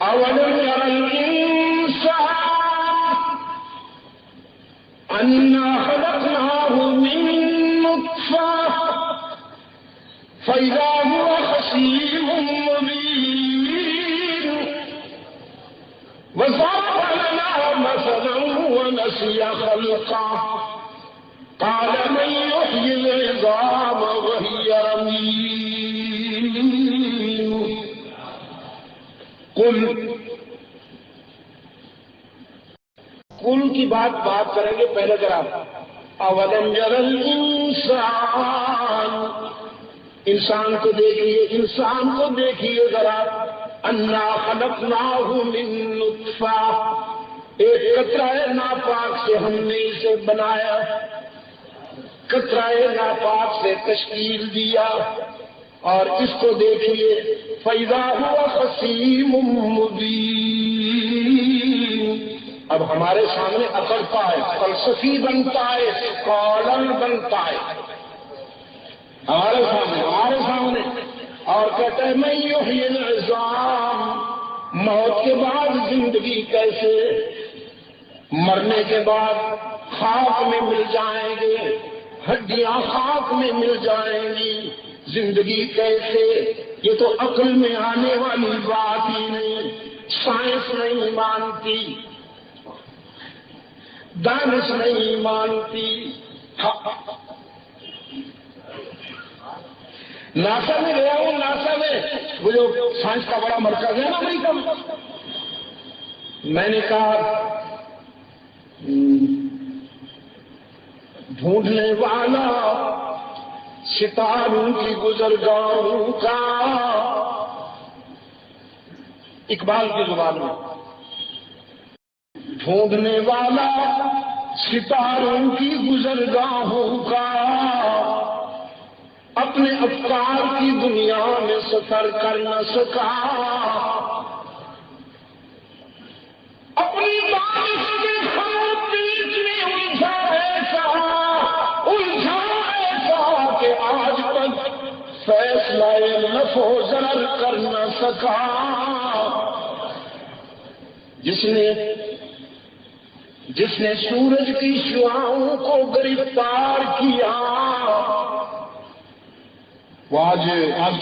أولم ير الإنسان أنا خلقناه من نطفة فإذا هو خصيم مبين وضرب لنا مثلا ونسي خلقه قال من يحيي العظام وهي رميم قل کی بات کریں گے. پہلے ذرا اولم یر الانسان، انسان کو دیکھیے ذرا. انا خلقناہ من نطفہ، ایک قطرہ ناپاک سے ہم نے اسے بنایا، قطرہ ناپاک سے تشکیل دیا، اور اس کو دیکھیے فَإِذَا هُوَ خَصِيمٌ مُّبِينٌ. اب ہمارے سامنے اکڑتا ہے، فلسفی بنتا ہے، اسکالر بنتا ہے ہمارے سامنے اور کہتا ہے میں یحیی العظام، موت کے بعد زندگی کیسے، مرنے کے بعد خاک میں مل جائیں گے، ہڈیاں خاک میں مل جائیں گی، زندگی کیسے؟ یہ تو عقل میں آنے والی بات ہی نہیں، سائنس نہیں مانتی، دانش نہیں مانتی. ناسا میں گیا ہوں، ناسا میں وہ جو سائنس کا بڑا مرکز ہے نا امریکہ میں، میں نے کہا ڈھونڈنے والا ستاروں کی گزرگاہوں کا، اقبال کی زبان میں، ڈھونڈنے والا ستاروں کی گزرگاہوں کا، اپنے افکار کی دنیا میں سفر کر نہ سکا، اپنی بارش کے خط بیچ میں الجھا ایسا کہ آج تک فیصلہ نفع و ضرر کر نہ سکا. جس نے سورج کی شعاعوں کو گرفتار کیا، وہ آج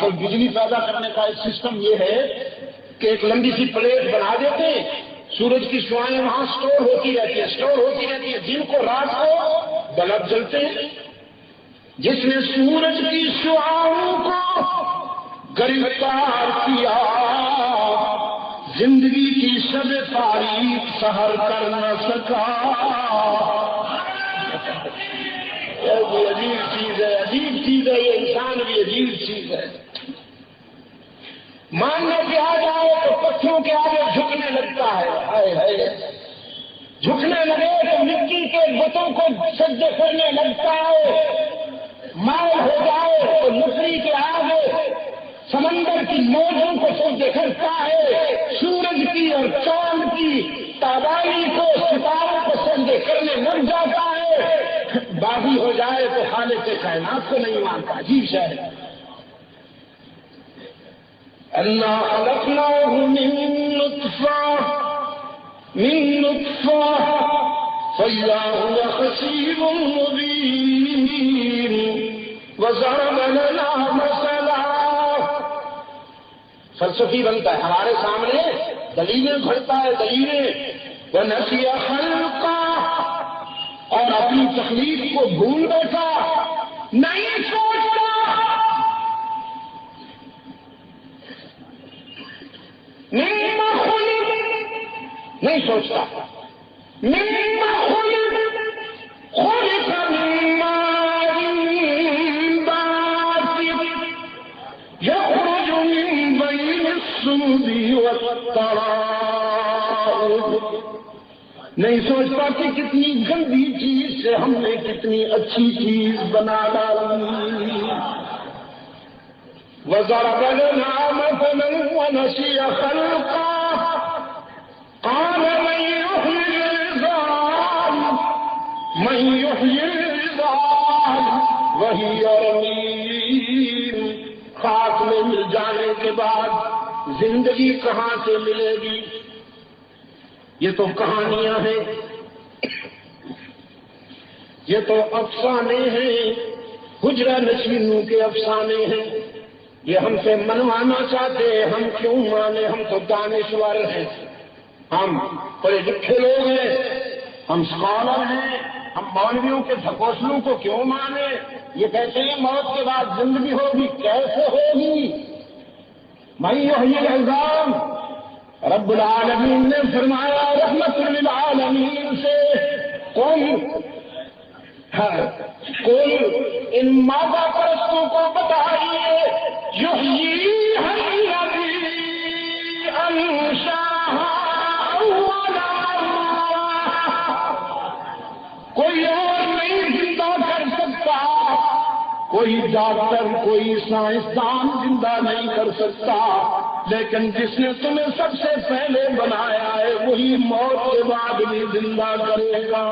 کل بجلی پیدا کرنے کا ایک سسٹم یہ ہے کہ ایک لمبی سی پلیٹ بنا دیتے ہیں، سورج کی شعاعیں وہاں سٹور ہوتی رہتی ہے، دن کو رات کو بلب جلتے ہیں. جس نے سورج کی شعاعوں کو گرفتار کیا، زندگی کی شب تاریک سحر کر نہ سکا. عجیب چیز ہے، یہ انسان بھی عجیب چیز ہے. ماننے کے آ جائے تو پتھروں کے آگے جھکنے لگتا ہے، جھکنے لگے تو مٹی کے بتوں کو سجدے کرنے لگتا ہے، مائل ہو جائے تو لکڑی کے آگے سمندر کی موجوں کو سجدے کرتا ہے، سورج کی اور چاند کی تابانی کو، ستاروں کو سجدے کرنے لگ جاتا ہے. باغی ہو جائے تو خالق کائنات کو نہیں مانتا. عجیب شے. انا خلقناه من نطفة فإذا هو خصيم مبين وضرب لنا مثلا. فلسفی بنتا ہے ہمارے سامنے، دلیلیں گھڑتا ہے، دلیلیں. ونسی خلقہ، اور اپنی تخلیق کو بھول بیٹھا، نہیں سوچتا، نہیں سوچتا. مما خلق من ماء دافق يخرج من بين الصلب والترائب. نہیں سوچتا کہ کتنی گندی چیز سے ہم نے کتنی اچھی چیز بنا ڈالی. وضرب لنا مثلا ونسي خلقه قال من يحيي العظام وهي رميم. خاک میں مل جانے کے بعد زندگی کہاں سے ملے گی؟ یہ تو کہانیاں ہیں، یہ تو افسانے ہیں، حجرہ نشینوں کے افسانے ہیں۔ یہ ہم سے منوانا چاہتے ہیں، ہم کیوں مانے؟ ہم تو دانشور ہیں، ہم پڑھے لکھے لوگ ہیں، ہم اسکالر ہیں، ہم مولویوں کے ڈھکوسلوں کو کیوں مانے؟ یہ کہتے ہیں موت کے بعد زندگی ہوگی، کیسے ہوگی؟ من یحیی العظام، رب العالمین نے فرمایا رحمت للعالمین سے کوئی ان مادہ پرستوں کو بتائیے یحییھا الذی انشاھا اول مرہ، کوئی اور نہیں زندہ کر سکتا، کوئی ڈاکٹر کوئی سائنسدان زندہ نہیں کر سکتا، لیکن جس نے تمہیں سب سے پہلے بنایا ہے وہی موت کے بعد بھی زندہ کرے گا۔